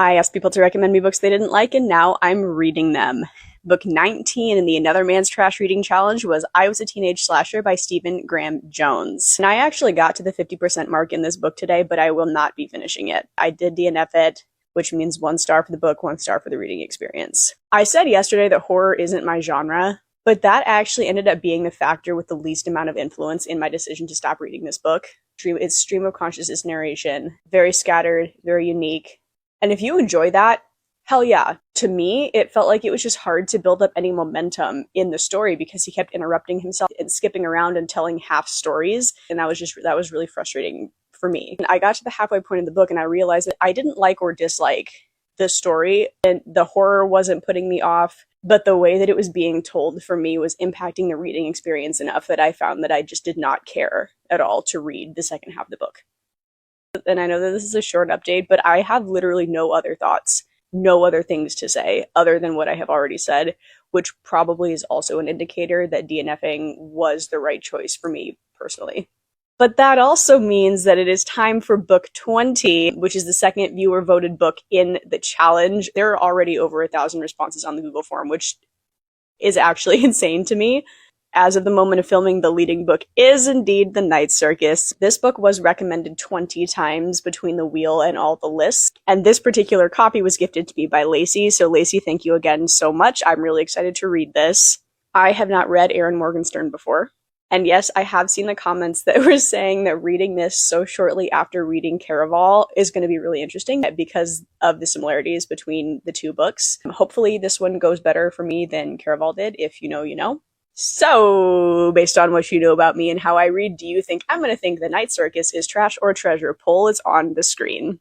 I asked people to recommend me books they didn't like, and now I'm reading them. Book 19 in the Another Man's Trash Reading Challenge was I Was a Teenage Slasher by Stephen Graham Jones. And I actually got to the 50% mark in this book today, but I will not be finishing it. I did DNF it, which means 1 star for the book, 1 star for the reading experience. I said yesterday that horror isn't my genre, but that actually ended up being the factor with the least amount of influence in my decision to stop reading this book. It's stream of consciousness narration, very scattered, very unique. And if you enjoy that, hell yeah. To me, it felt like it was just hard to build up any momentum in the story because he kept interrupting himself and skipping around and telling half stories. And that was really frustrating for me. And I got to the halfway point of the book and I realized that I didn't like or dislike the story, and the horror wasn't putting me off, but the way that it was being told for me was impacting the reading experience enough that I found that I just did not care at all to read the second half of the book. And I know that this is a short update, but I have literally no other thoughts, no other things to say other than what I have already said, which probably is also an indicator that DNFing was the right choice for me personally. But that also means that it is time for book 20, which is the second viewer voted book in the challenge. There are already over 1,000 responses on the Google form, which is actually insane to me. As of the moment of filming, the leading book is indeed The Night Circus. This book was recommended 20 times between the wheel and all the lists, and this particular copy was gifted to me by Lacey. So Lacey, thank you again so much. I'm really excited to read this. I have not read Erin Morgenstern before. And yes, I have seen the comments that were saying that reading this so shortly after reading Caraval is going to be really interesting because of the similarities between the two books. Hopefully this one goes better for me than Caraval did. If you know, you know. So, based on what you know about me and how I read, do you think I'm going to think The Night Circus is trash or treasure? Poll is on the screen.